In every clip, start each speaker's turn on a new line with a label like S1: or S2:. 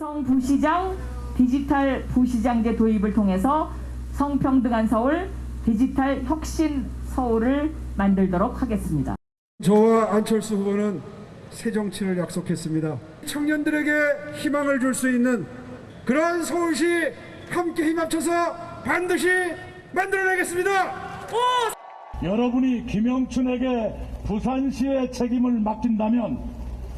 S1: 성부시장 디지털 부시장제 도입을 통해서 성평등한 서울, 디지털 혁신 서울을 만들도록 하겠습니다.
S2: 저와 안철수 후보는 새 정치를 약속했습니다. 청년들에게 희망을 줄 수 있는 그런 서울시 함께 힘 합쳐서 반드시 만들어내겠습니다.
S3: 여러분이 김영춘에게 부산시의 책임을 맡긴다면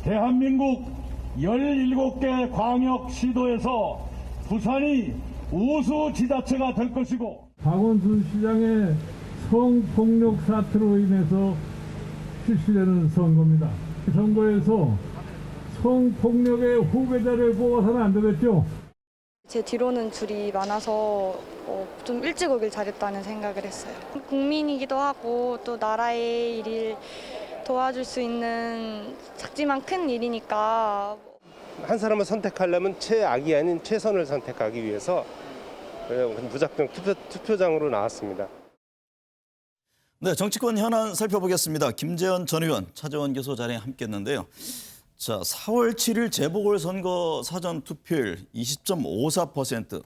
S3: 대한민국 17개 광역시도에서 부산이 우수 지자체가 될 것이고,
S4: 박원순 시장의 성폭력 사태로 인해서 실시되는 선거입니다. 이 선거에서 성폭력의 후계자를 뽑아서는 안 되겠죠.
S5: 제 뒤로는 줄이 많아서 좀 일찍 오길 잘했다는 생각을 했어요. 국민이기도 하고 또 나라의 일을 도와줄 수 있는 작지만 큰 일이니까.
S6: 한 사람을 선택하려면 최악이 아닌 최선을 선택하기 위해서 무작정 투표장으로 나왔습니다.
S7: 네, 정치권 현안 살펴보겠습니다. 김재원 전 의원 차재원 교수 자리에 함께했는데요. 자, 4월 7일 재보궐선거 사전투표율 20.54%.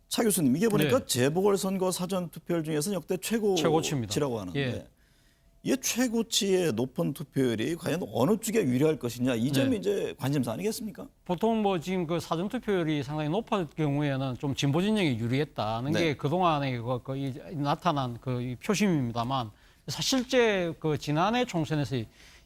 S7: 차 교수님, 이게 보니까 재보궐선거 사전투표율 중에서 역대 최고치라고 하는데
S8: 예.
S7: 이 최고치의 높은 투표율이 과연 어느 쪽에 유리할 것이냐, 이 점이 이제 관심사 아니겠습니까?
S8: 보통 뭐 지금 그 사전 투표율이 상당히 높을 경우에는 좀 진보 진영이 유리했다는 게 그동안에 나타난 그 표심입니다만, 실제 그 지난해 총선에서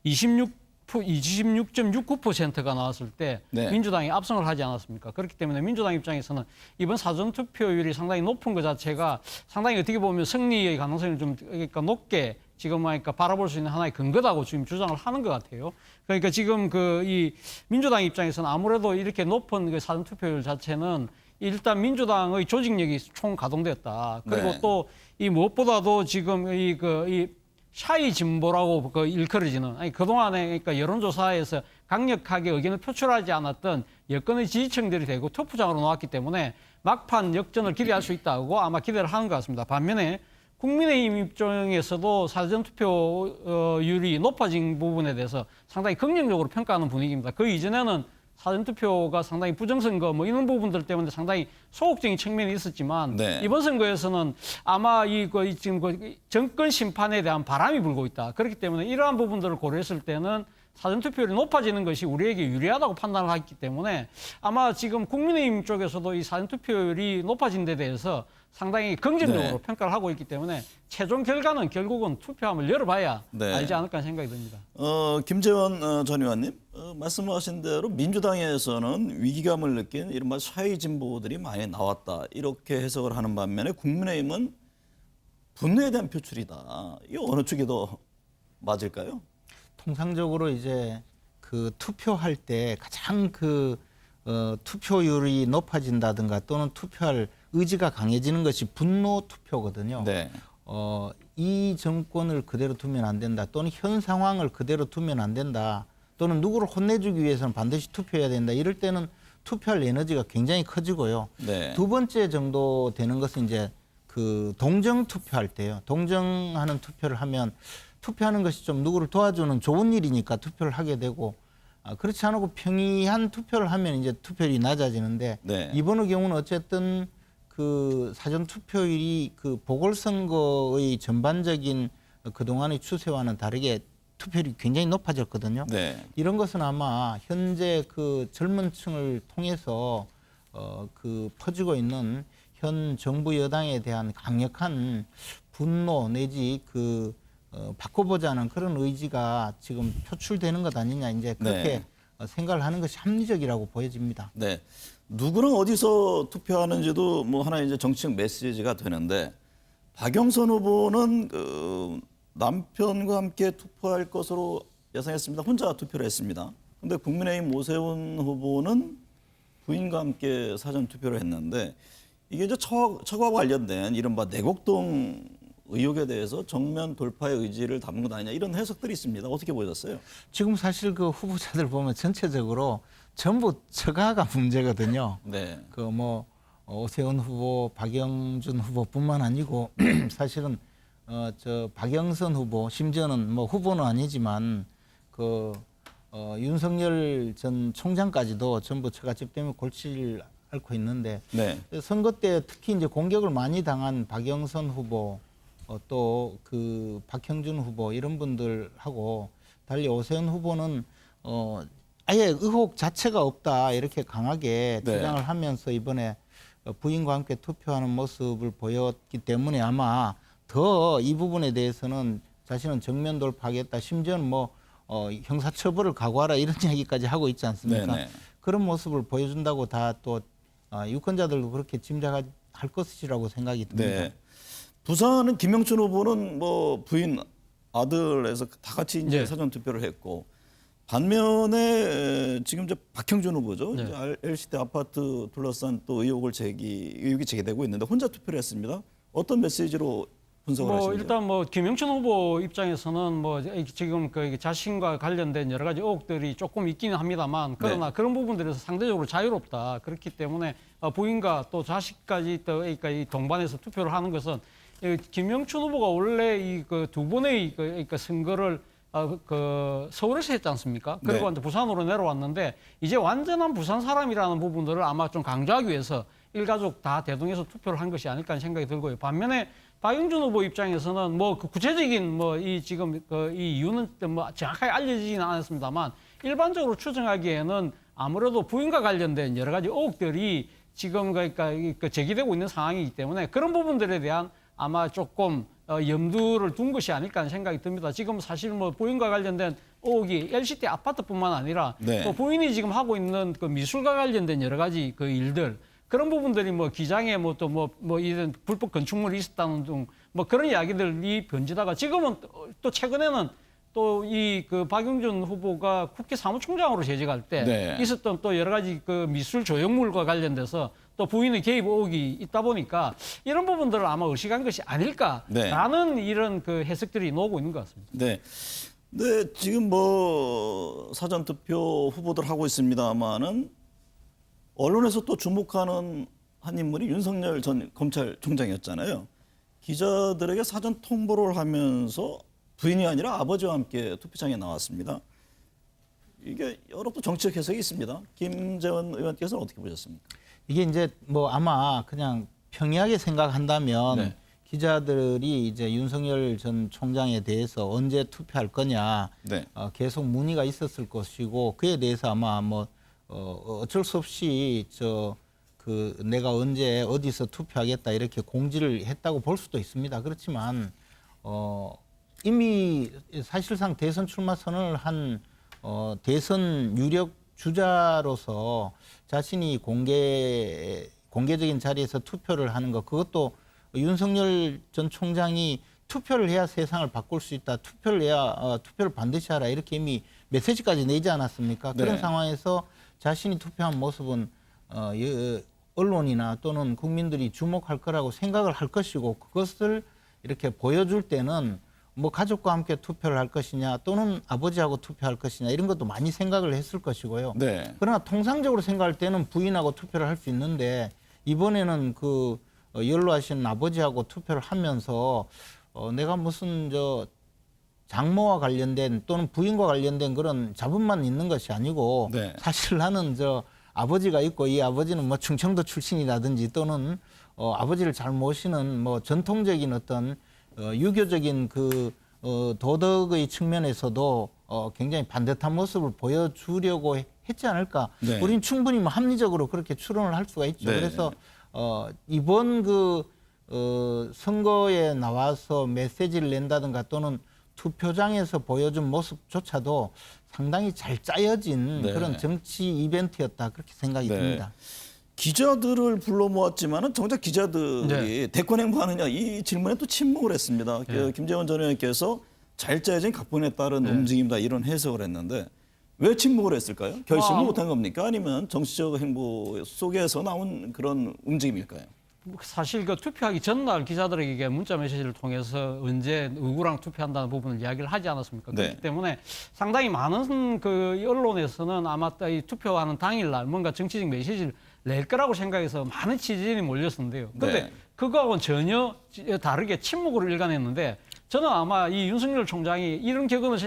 S8: 26.69%가 나왔을 때 민주당이 압승을 하지 않았습니까? 그렇기 때문에 민주당 입장에서는 이번 사전 투표율이 상당히 높은 것 자체가 상당히 어떻게 보면 승리의 가능성이 좀 그러니까 높게 지금 그러니까 바라볼 수 있는 하나의 근거다고 지금 주장을 하는 것 같아요. 그러니까 지금 이 민주당 입장에서는 아무래도 이렇게 높은 그 사전 투표율 자체는 일단 민주당의 조직력이 총 가동됐다. 그리고 또 이 무엇보다도 지금 이 샤이 진보라고 일컬어지는, 아니 그동안에 그러니까 여론조사에서 강력하게 의견을 표출하지 않았던 여권의 지지층들이 되고 투표장으로 나왔기 때문에 막판 역전을 기대할 수 있다고 아마 기대를 하는 것 같습니다. 반면에 국민의힘 입장에서도 사전투표율이 높아진 부분에 대해서 상당히 긍정적으로 평가하는 분위기입니다. 그 이전에는 사전투표가 상당히 부정선거 뭐 이런 부분들 때문에 상당히 소극적인 측면이 있었지만 이번 선거에서는 아마 지금 정권 심판에 대한 바람이 불고 있다. 그렇기 때문에 이러한 부분들을 고려했을 때는 사전투표율이 높아지는 것이 우리에게 유리하다고 판단을 했기 때문에 아마 지금 국민의힘 쪽에서도 이 사전투표율이 높아진 데 대해서 상당히 긍정적으로 평가를 하고 있기 때문에 최종 결과는 결국은 투표함을 열어봐야 알지 않을까 생각이 듭니다.
S7: 김재원 전 의원님, 말씀하신 대로 민주당에서는 위기감을 느낀 이른바 샤이 진보들이 많이 나왔다, 이렇게 해석을 하는 반면에 국민의힘은 분노에 대한 표출이다. 이 어느 쪽이 더 맞을까요?
S9: 통상적으로 이제 그 투표할 때 가장 투표율이 높아진다든가 또는 투표할 의지가 강해지는 것이 분노 투표거든요. 이 정권을 그대로 두면 안 된다, 또는 현 상황을 그대로 두면 안 된다, 또는 누구를 혼내주기 위해서는 반드시 투표해야 된다, 이럴 때는 투표할 에너지가 굉장히 커지고요. 두 번째 정도 되는 것은 이제 그 동정 투표할 때요. 동정하는 투표를 하면 투표하는 것이 좀 누구를 도와주는 좋은 일이니까 투표를 하게 되고, 그렇지 않고 평이한 투표를 하면 이제 투표율이 낮아지는데 이번의 경우는 어쨌든 그 사전 투표율이 그 보궐선거의 전반적인 그동안의 추세와는 다르게 투표율이 굉장히 높아졌거든요. 이런 것은 아마 현재 그 젊은 층을 통해서 그 퍼지고 있는 현 정부 여당에 대한 강력한 분노 내지 바꿔보자는 그런 의지가 지금 표출되는 것 아니냐, 이제 그렇게 생각을 하는 것이 합리적이라고 보여집니다.
S7: 누구는 어디서 투표하는지도 뭐 하나의 이제 정치적 메시지가 되는데, 박영선 후보는 남편과 함께 투표할 것으로 예상했습니다. 혼자 투표를 했습니다. 그런데 국민의힘 오세훈 후보는 부인과 함께 사전 투표를 했는데, 이게 이제 처과 관련된 이른바 내곡동 의혹에 대해서 정면 돌파의 의지를 담은 것 아니냐, 이런 해석들이 있습니다. 어떻게 보셨어요?
S9: 지금 사실 그 후보자들 보면 전체적으로 전부 처가가 문제거든요. 오세훈 후보, 박영준 후보뿐만 아니고 사실은 박영선 후보, 심지어는 뭐 후보는 아니지만 윤석열 전 총장까지도 전부 처가집 때문에 골치를 앓고 있는데
S7: 네.
S9: 선거 때 특히 이제 공격을 많이 당한 박영선 후보 또 그 박형준 후보 이런 분들하고 달리 오세훈 후보는 아예 의혹 자체가 없다 이렇게 강하게
S7: 네.
S9: 주장을 하면서 이번에 부인과 함께 투표하는 모습을 보였기 때문에 아마 더 이 부분에 대해서는 자신은 정면 돌파하겠다 심지어는 뭐 형사처벌을 각오하라 이런 이야기까지 하고 있지 않습니까?
S7: 네네.
S9: 그런 모습을 보여준다고 다 또 유권자들도 그렇게 짐작할 것이라고 생각이 듭니다.
S7: 네. 부산은 김영춘 후보는 뭐 부인 아들에서 다 같이 이제
S8: 네.
S7: 사전 투표를 했고 반면에 지금 이제 박형준 후보죠.
S8: 네.
S7: 이제 LCT 아파트 둘러싼 또 의혹이 제기되고 있는데 혼자 투표를 했습니다. 어떤 메시지로 분석을 하시는지요?
S8: 일단 뭐 김영춘 후보 입장에서는 뭐 지금 그 자신과 관련된 여러 가지 의혹들이 조금 있기는 합니다만 그러나
S7: 네.
S8: 그런 부분들에서 상대적으로 자유롭다. 그렇기 때문에 부인과 또 자식까지 또 그러니까 이 동반해서 투표를 하는 것은 김영춘 후보가 원래 이 그 두 번의 그러니까 선거를 그 서울에서 했지 않습니까? 그리고
S7: 네.
S8: 이제 부산으로 내려왔는데 이제 완전한 부산 사람이라는 부분들을 아마 좀 강조하기 위해서 일가족 다 대동해서 투표를 한 것이 아닐까 하는 생각이 들고요. 반면에 박영준 후보 입장에서는 뭐 그 구체적인 뭐 이 지금 그 이 이유는 뭐 정확하게 알려지지는 않았습니다만 일반적으로 추정하기에는 아무래도 부인과 관련된 여러 가지 의혹들이 지금 그러니까 제기되고 있는 상황이기 때문에 그런 부분들에 대한 아마 조금 염두를 둔 것이 아닐까 하는 생각이 듭니다. 지금 사실 뭐 부인과 관련된 의혹이 LCT 아파트뿐만 아니라
S7: 네.
S8: 또 부인이 지금 하고 있는 그 미술과 관련된 여러 가지 그 일들 그런 부분들이 뭐 기장에 뭐 또 뭐 이런 불법 건축물이 있었다는 등 뭐 그런 이야기들이 번지다가 지금은 또 최근에는 또 이 그 박영준 후보가 국회 사무총장으로 재직할 때
S7: 네.
S8: 있었던 또 여러 가지 그 미술 조형물과 관련돼서 또 부인의 개입 의혹이 있다 보니까 이런 부분들을 아마 의식한 것이 아닐까라는
S7: 네.
S8: 이런 그 해석들이 나오고 있는 것 같습니다.
S7: 네. 네, 지금 뭐 사전 투표 후보들 하고 있습니다만은 언론에서 또 주목하는 한 인물이 윤석열 전 검찰총장이었잖아요. 기자들에게 사전 통보를 하면서 부인이 아니라 아버지와 함께 투표장에 나왔습니다. 이게 여러 또 정치적 해석이 있습니다. 김재원 의원께서는 어떻게 보셨습니까?
S9: 이게 이제 뭐 아마 그냥 평이하게 생각한다면
S7: 네.
S9: 기자들이 이제 윤석열 전 총장에 대해서 언제 투표할 거냐
S7: 네.
S9: 계속 문의가 있었을 것이고 그에 대해서 아마 뭐 어쩔 수 없이 내가 언제 어디서 투표하겠다 이렇게 공지를 했다고 볼 수도 있습니다. 그렇지만 이미 사실상 대선 출마 선언을 한 대선 유력 주자로서 자신이 공개적인 자리에서 투표를 하는 것 그것도 윤석열 전 총장이 투표를 해야 세상을 바꿀 수 있다. 투표를 해야 투표를 반드시 하라. 이렇게 이미 메시지까지 내지 않았습니까?
S7: 네.
S9: 그런 상황에서 자신이 투표한 모습은 언론이나 또는 국민들이 주목할 거라고 생각을 할 것이고 그것을 이렇게 보여줄 때는 뭐 가족과 함께 투표를 할 것이냐 또는 아버지하고 투표할 것이냐 이런 것도 많이 생각을 했을 것이고요.
S7: 네.
S9: 그러나 통상적으로 생각할 때는 부인하고 투표를 할 수 있는데 이번에는 그 연로하신 아버지하고 투표를 하면서 내가 무슨 장모와 관련된 또는 부인과 관련된 그런 자본만 있는 것이 아니고
S7: 네.
S9: 사실 나는 아버지가 있고 이 아버지는 뭐 충청도 출신이라든지 또는 아버지를 잘 모시는 뭐 전통적인 어떤 유교적인 그 도덕의 측면에서도 굉장히 반듯한 모습을 보여주려고 했지 않을까.
S7: 네.
S9: 우린 충분히 뭐 합리적으로 그렇게 추론을 할 수가 있죠.
S7: 네.
S9: 그래서 이번 선거에 나와서 메시지를 낸다든가 또는 투표장에서 보여준 모습조차도 상당히 잘 짜여진
S7: 네.
S9: 그런 정치 이벤트였다 그렇게 생각이
S7: 네.
S9: 듭니다.
S7: 기자들을 불러 모았지만은 정작 기자들이
S8: 네.
S7: 대권 행보하느냐 이 질문에 또 침묵을 했습니다.
S8: 네.
S7: 김재원 전 의원께서 잘 짜여진 각본에 따른 움직임이다 이런 해석을 했는데 왜 침묵을 했을까요? 결심을 못한 겁니까? 아니면 정치적 행보 속에서 나온 그런 움직임일까요?
S8: 사실 그 투표하기 전날 기자들에게 문자 메시지를 통해서 언제 누구랑 투표한다는 부분을 이야기를 하지 않았습니까?
S7: 네.
S8: 그렇기 때문에 상당히 많은 그 언론에서는 아마 이 투표하는 당일날 뭔가 정치적 메시지를 낼 거라고 생각해서 많은 취재진이 몰렸었는데요. 그런데
S7: 네.
S8: 그거하고는 전혀 다르게 침묵으로 일관했는데 저는 아마 이 윤석열 총장이 이런 격언을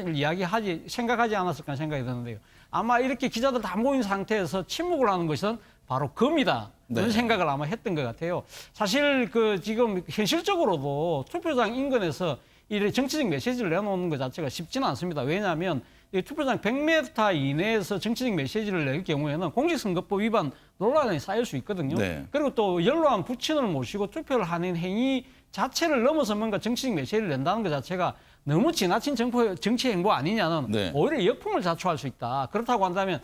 S8: 생각하지 않았을까 생각이 드는데요. 아마 이렇게 기자들 다 모인 상태에서 침묵을 하는 것은 바로 금이다. 이런 생각을 아마 했던 것 같아요. 사실 지금 현실적으로도 투표장 인근에서 이 정치적 메시지를 내놓는 것 자체가 쉽지는 않습니다. 왜냐하면 이 투표장 100m 이내에서 정치적 메시지를 낼 경우에는 공직선거법 위반 논란이 쌓일 수 있거든요. 그리고 또 연로한 부친을 모시고 투표를 하는 행위 자체를 넘어서 뭔가 정치적 메시지를 낸다는 것 자체가 너무 지나친 정치 행보 아니냐는 오히려 역풍을 자초할 수 있다. 그렇다고 한다면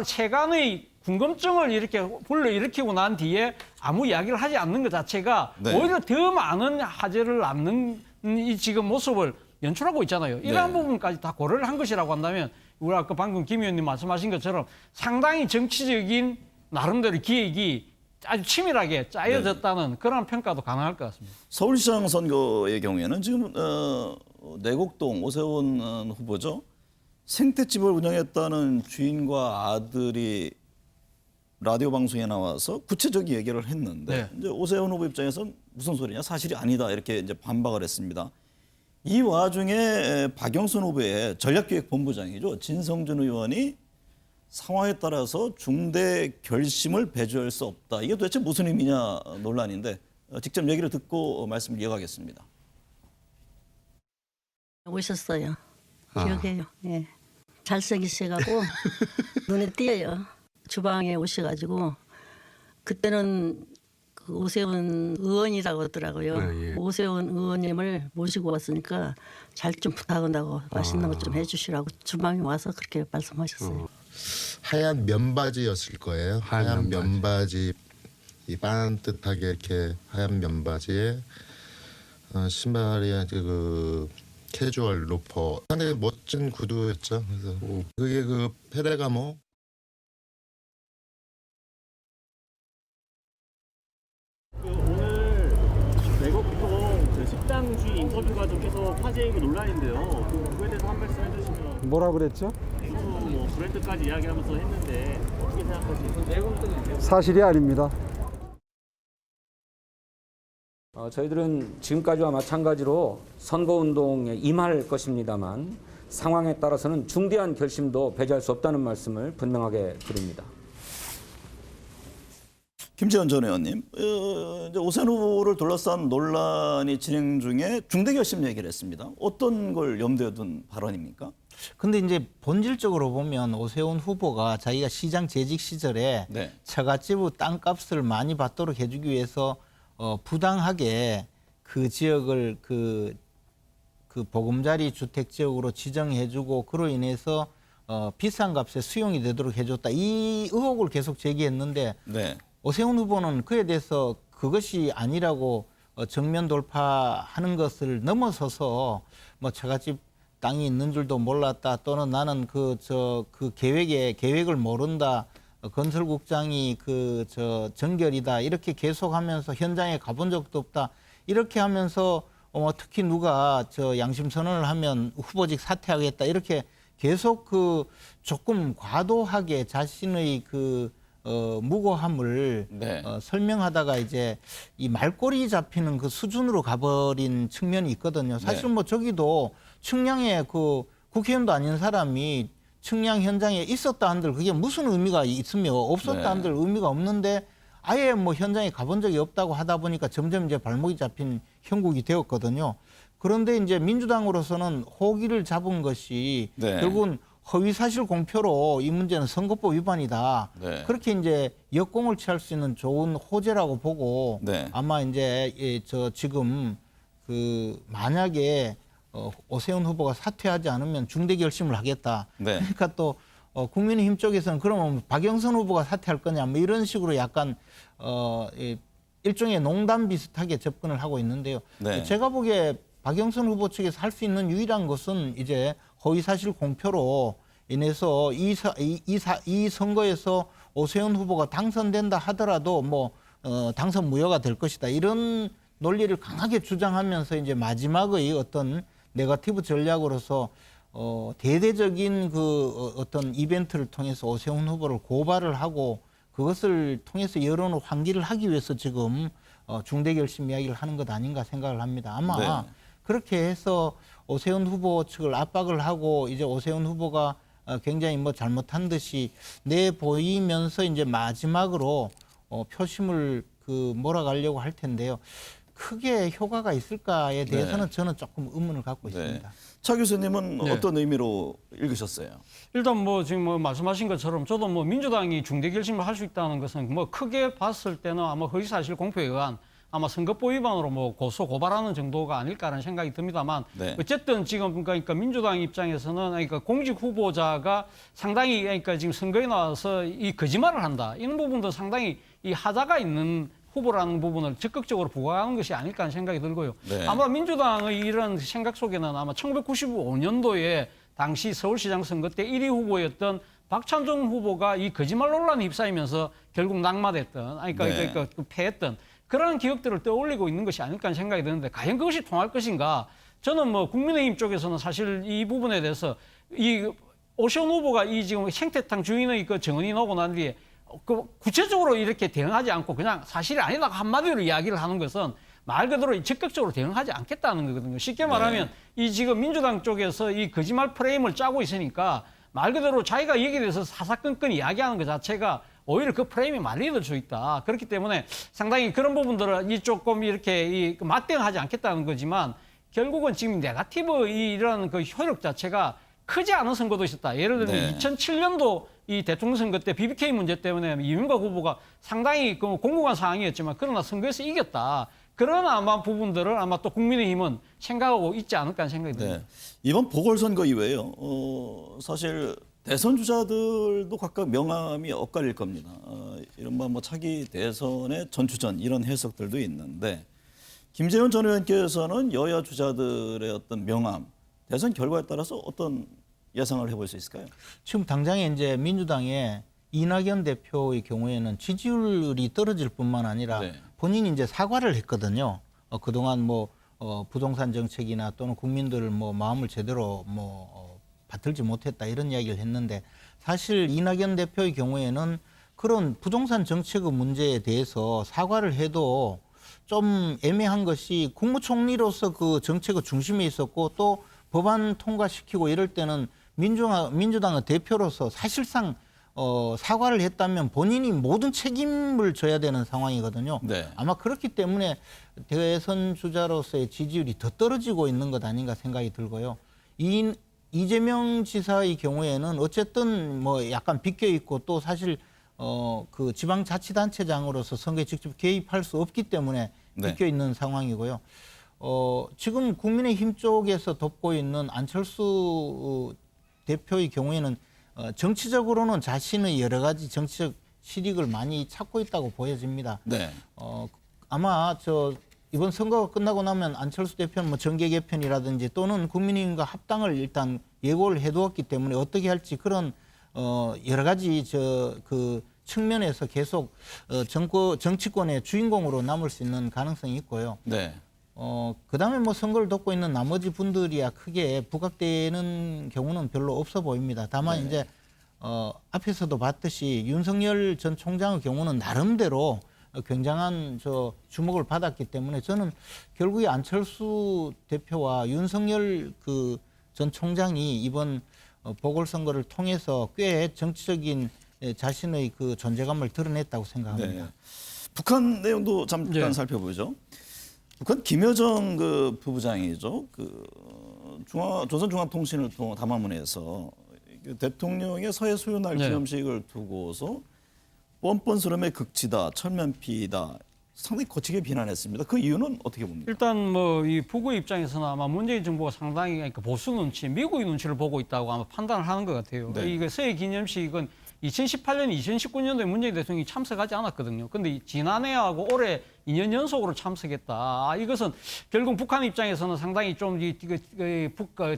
S8: 세간의 궁금증을 이렇게 불러일으키고 난 뒤에 아무 이야기를 하지 않는 것 자체가 오히려 더 많은 화제를 낳는 이 지금 모습을 연출하고 있잖아요. 이러한 부분까지 다 고려를 한 것이라고 한다면 우리 아까 방금 김 의원님 말씀하신 것처럼 상당히 정치적인 나름대로 기획이 아주 치밀하게 짜여졌다는 그런 평가도 가능할 것 같습니다.
S7: 서울시장 선거의 경우에는 지금 내곡동 오세훈 후보죠. 생태집을 운영했다는 주인과 아들이 라디오 방송에 나와서 구체적인 얘기를 했는데 이제 오세훈 후보 입장에서는 무슨 소리냐, 사실이 아니다 이렇게 이제 반박을 했습니다. 이 와중에 박영선 후보의 전략기획본부장이죠, 진성준 의원이 상황에 따라서 중대 결심을 배제할 수 없다. 이게 도대체 무슨 의미냐 논란인데 직접 얘기를 듣고 말씀을 이어가겠습니다.
S10: 오셨어요. 기억해요. 예. 잘생기셔가지고 눈에 띄어요. 주방에 오셔가지고 그때는 그 오세훈 의원이라고 하더라고요. 오세훈 의원님을 모시고 왔으니까 잘 좀 부탁한다고 맛있는 것 좀 해주시라고 주방에 와서 그렇게 말씀하셨어요.
S11: 하얀 면바지였을 거예요. 하얀 면바지, 이 반듯하게 이렇게 하얀 면바지에 신발이 그 캐주얼 로퍼, 상당히 멋진 구두였죠. 그래서 그게 그 페레가모.
S12: 오늘 내곡동 식당 주인 인터뷰가 좀 계속 화제이고 논란인데요. 그거에 대해서 한 말씀 해주시면.
S2: 뭐라 그랬죠?
S12: 뭐 브랜드까지 이야기하면서 했는데 어떻게 생각하시나요?
S2: 사실이 아닙니다.
S13: 저희들은 지금까지와 마찬가지로 선거운동에 임할 것입니다만 상황에 따라서는 중대한 결심도 배제할 수 없다는 말씀을 분명하게 드립니다.
S7: 김재원 전 의원님, 이제 오세훈 후보를 둘러싼 논란이 진행 중에 중대 결심 얘기를 했습니다. 어떤 걸 염두에 둔 발언입니까?
S9: 근데 이제 본질적으로 보면 오세훈 후보가 자기가 시장 재직 시절에 처갓집 땅값을 많이 받도록 해주기 위해서 부당하게 그 지역을 그 보금자리 주택 지역으로 지정해주고 그로 인해서 비싼 값에 수용이 되도록 해줬다. 이 의혹을 계속 제기했는데 오세훈 후보는 그에 대해서 그것이 아니라고 정면 돌파하는 것을 넘어서서 뭐 처갓집 땅이 있는 줄도 몰랐다, 또는 나는 그 계획을 모른다, 건설국장이 정결이다, 이렇게 계속하면서 현장에 가본 적도 없다, 이렇게 하면서 특히 누가 양심 선언을 하면 후보직 사퇴하겠다, 이렇게 계속 조금 과도하게 자신의 무고함을 설명하다가 이제 이 말꼬리 잡히는 그 수준으로 가버린 측면이 있거든요. 사실 뭐 저기도 측량에 국회의원도 아닌 사람이 측량 현장에 있었다 한들 그게 무슨 의미가 있으며 없었다 한들 의미가 없는데 아예 뭐 현장에 가본 적이 없다고 하다 보니까 점점 이제 발목이 잡힌 형국이 되었거든요. 그런데 이제 민주당으로서는 호기를 잡은 것이 결국은 허위사실 공표로 이 문제는 선거법 위반이다. 그렇게 이제 역공을 취할 수 있는 좋은 호재라고 보고 아마 이제 지금 만약에 오세훈 후보가 사퇴하지 않으면 중대 결심을 하겠다. 그러니까 또 국민의힘 쪽에서는 그러면 박영선 후보가 사퇴할 거냐 뭐 이런 식으로 약간 일종의 농담 비슷하게 접근을 하고 있는데요. 제가 보기에 박영선 후보 측에서 할 수 있는 유일한 것은 이제 허위사실 공표로 인해서 이 선거에서 오세훈 후보가 당선된다 하더라도 뭐 당선 무효가 될 것이다, 이런 논리를 강하게 주장하면서 이제 마지막의 어떤 네거티브 전략으로서 대대적인 어떤 이벤트를 통해서 오세훈 후보를 고발을 하고 그것을 통해서 여론을 환기를 하기 위해서 지금 중대 결심 이야기를 하는 것 아닌가 생각을 합니다. 아마 그렇게 해서 오세훈 후보 측을 압박을 하고 이제 오세훈 후보가 굉장히 뭐 잘못한 듯이 내보이면서 이제 마지막으로 표심을 몰아가려고 할 텐데요. 크게 효과가 있을까에 대해서는
S7: 네.
S9: 저는 조금 의문을 갖고 있습니다.
S7: 차 교수님은
S8: 네.
S7: 어떤 의미로 읽으셨어요?
S8: 일단 뭐 지금 뭐 말씀하신 것처럼 저도 뭐 민주당이 중대 결심을 할 수 있다는 것은 뭐 크게 봤을 때는 아마 허위사실 공표에 의한 아마 선거법 위반으로 뭐 고소 고발하는 정도가 아닐까라는 생각이 듭니다만
S7: 네.
S8: 어쨌든 지금 그러니까 민주당 입장에서는 그러니까 공직 후보자가 상당히 그러니까 지금 선거에 나와서 이 거짓말을 한다 이런 부분도 상당히 이 하자가 있는 후보라는 부분을 적극적으로 부각하는 것이 아닐까 하는 생각이 들고요.
S7: 네.
S8: 아마 민주당의 이런 생각 속에는 아마 1995년도에 당시 서울시장 선거 때 1위 후보였던 박찬종 후보가 이 거짓말 논란에 휩싸이면서 결국 낙마됐던, 아니, 그러니까 패했던 그런 기억들을 떠올리고 있는 것이 아닐까 하는 생각이 드는데 과연 그것이 통할 것인가? 저는 뭐 국민의힘 쪽에서는 사실 이 부분에 대해서 이 오세훈 후보가 이 지금 생태탕 주인의 그 정언이 나오고 난 뒤에 구체적으로 이렇게 대응하지 않고 그냥 사실이 아니다고 한마디로 이야기를 하는 것은 말 그대로 적극적으로 대응하지 않겠다는 거거든요. 쉽게 말하면 이 지금 민주당 쪽에서 이 거짓말 프레임을 짜고 있으니까 말 그대로 자기가 여기에 대해서 사사건건 이야기하는 것 자체가 오히려 그 프레임이 말이 될 수 있다. 그렇기 때문에 상당히 그런 부분들을 이 조금 이렇게 맞대응하지 않겠다는 거지만 결국은 지금 네거티브 이런 그 효력 자체가 크지 않은 선거도 있었다. 예를 들면 2007년도 이 대통령 선거 때 BBK 문제 때문에 이명박 후보가 상당히 그 공공한 상황이었지만 그러나 선거에서 이겼다. 그런 아마 부분들을 아마 또 국민의힘은 생각하고 있지 않을까 하는 생각이 듭니다.
S7: 네. 이번 보궐선거 이외에요. 사실 대선 주자들도 각각 명함이 엇갈릴 겁니다. 이른바 뭐 차기 대선의 전추전 이런 해석들도 있는데 김재원 전 의원께서는 여야 주자들의 어떤 명함, 대선 결과에 따라서 어떤 예상을 해볼 수 있을까요?
S9: 지금 당장에 이제 민주당의 이낙연 대표의 경우에는 지지율이 떨어질 뿐만 아니라 본인이 이제 사과를 했거든요. 그동안 뭐 부동산 정책이나 또는 국민들 뭐 마음을 제대로 받들지 못했다 이런 이야기를 했는데 사실 이낙연 대표의 경우에는 그런 부동산 정책의 문제에 대해서 사과를 해도 좀 애매한 것이 국무총리로서 그 정책의 중심에 있었고 또 법안 통과시키고 이럴 때는 민주당의 대표로서 사실상 사과를 했다면 본인이 모든 책임을 져야 되는 상황이거든요. 아마 그렇기 때문에 대선 주자로서의 지지율이 더 떨어지고 있는 것 아닌가 생각이 들고요. 이재명 지사의 경우에는 어쨌든 뭐 약간 비껴 있고 또 사실 그 지방자치단체장으로서 선거에 직접 개입할 수 없기 때문에 비껴 있는 상황이고요. 지금 국민의힘 쪽에서 돕고 있는 안철수 대표의 경우에는 정치적으로는 자신의 여러 가지 정치적 실익을 많이 찾고 있다고 보여집니다. 아마 이번 선거가 끝나고 나면 안철수 대표는 뭐 정계 개편이라든지 또는 국민의힘과 합당을 일단 예고를 해두었기 때문에 어떻게 할지 그런 여러 가지 그 측면에서 계속 정치권의 주인공으로 남을 수 있는 가능성이 있고요. 그다음에 뭐 선거를 돕고 있는 나머지 분들이야 크게 부각되는 경우는 별로 없어 보입니다. 다만 이제 앞에서도 봤듯이 윤석열 전 총장의 경우는 나름대로 굉장한 주목을 받았기 때문에 저는 결국에 안철수 대표와 윤석열 그 전 총장이 이번 보궐선거를 통해서 꽤 정치적인 자신의 그 존재감을 드러냈다고 생각합니다.
S7: 북한 내용도 잠깐 살펴보죠. 북한 김여정 그 부부장이죠. 그 조선중앙통신을 통한 담화문에서 대통령의 서해 수요날 기념식을 두고서 뻔뻔스러움의 극치다, 철면피다. 상당히 거치게 비난했습니다. 그 이유는 어떻게 봅니까?
S8: 일단 뭐 이 북의 입장에서는 아마 문재인 정부가 상당히 그러니까 보수 눈치, 미국의 눈치를 보고 있다고 아마 판단을 하는 것 같아요. 이거 서해 기념식은 2018년, 2019년도에 문재인 대통령이 참석하지 않았거든요. 그런데 지난해하고 올해 2년 연속으로 참석했다. 이것은 결국 북한 입장에서는 상당히 좀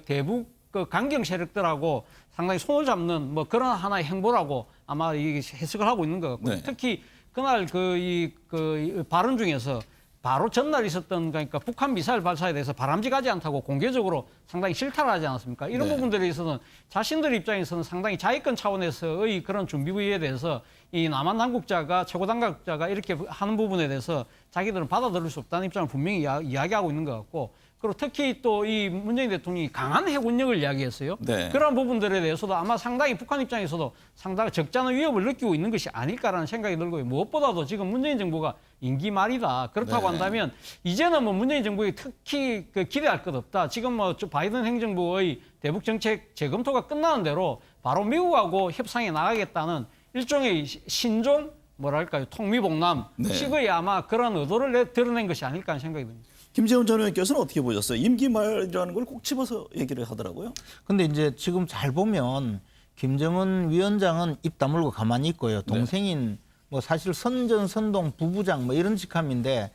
S8: 대북 강경 세력들하고 상당히 손을 잡는 뭐 그런 하나의 행보라고 아마 해석을 하고 있는 것 같고요. 특히 그날 그 발언 중에서 바로 전날 있었던 그러니까 북한 미사일 발사에 대해서 바람직하지 않다고 공개적으로 상당히 실타를 하지 않았습니까? 이런 부분들에 있어서는 자신들 입장에서는 상당히 자위권 차원에서의 그런 준비부에 대해서 이 남한 당국자가 최고 당국자가 이렇게 하는 부분에 대해서 자기들은 받아들일 수 없다는 입장을 분명히 이야기하고 있는 것 같고 그리고 특히 또 이 문재인 대통령이 강한 해군력을 이야기했어요.
S7: 네.
S8: 그런 부분들에 대해서도 아마 상당히 북한 입장에서도 상당히 적잖은 위협을 느끼고 있는 것이 아닐까라는 생각이 들고요. 무엇보다도 지금 문재인 정부가 임기 말이다. 그렇다고
S7: 네.
S8: 한다면 이제는 뭐 문재인 정부에 특히 기대할 것 없다. 지금 뭐 바이든 행정부의 대북 정책 재검토가 끝나는 대로 바로 미국하고 협상에 나가겠다는 일종의 신종 뭐랄까요 통미봉남
S7: 네.
S8: 식의 아마 그런 의도를 드러낸 것이 아닐까 하는 생각이 듭니다.
S7: 김재원 전 의원께서는 어떻게 보셨어요? 임기 말이라는 걸 꼭 집어서 얘기를 하더라고요.
S9: 근데 이제 지금 잘 보면 김정은 위원장은 입 다물고 가만히 있고요. 동생인 뭐 사실 선전선동 부부장 뭐 이런 직함인데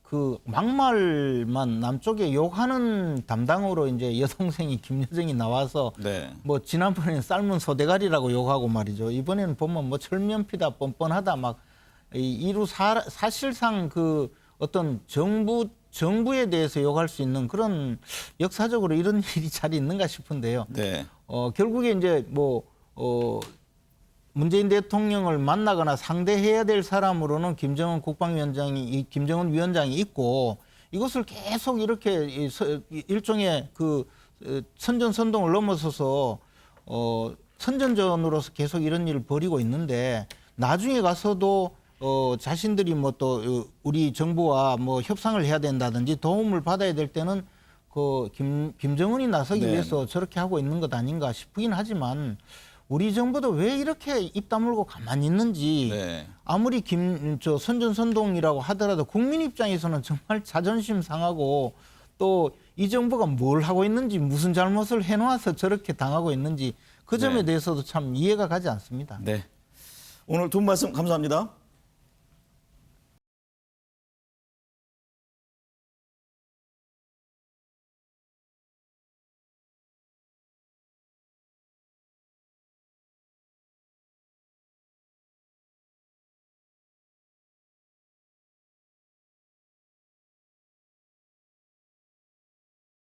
S9: 그 막말만 남쪽에 욕하는 담당으로 이제 여동생이 김여정이 나와서
S7: 네.
S9: 뭐 지난번에는 삶은 소대가리라고 욕하고 말이죠. 이번에는 보면 뭐 철면피다 뻔뻔하다 막 이루 사실상 그 어떤 정부에 대해서 욕할 수 있는 그런 역사적으로 이런 일이 잘 있는가 싶은데요.
S7: 네.
S9: 결국에 이제 문재인 대통령을 만나거나 상대해야 될 사람으로는 김정은 김정은 위원장이 있고 이것을 계속 이렇게 일종의 그 선전선동을 넘어서서 선전전으로서 계속 이런 일을 벌이고 있는데 나중에 가서도 자신들이 뭐 또 우리 정부와 뭐 협상을 해야 된다든지 도움을 받아야 될 때는 그 김정은이 나서기
S7: 네.
S9: 위해서 저렇게 하고 있는 것 아닌가 싶긴 하지만 우리 정부도 왜 이렇게 입 다물고 가만히 있는지
S7: 네.
S9: 아무리 선전선동이라고 하더라도 국민 입장에서는 정말 자존심 상하고 또 이 정부가 뭘 하고 있는지 무슨 잘못을 해놓아서 저렇게 당하고 있는지 그 점에
S7: 네.
S9: 대해서도 참 이해가 가지 않습니다.
S7: 네. 오늘 두 분 말씀 감사합니다.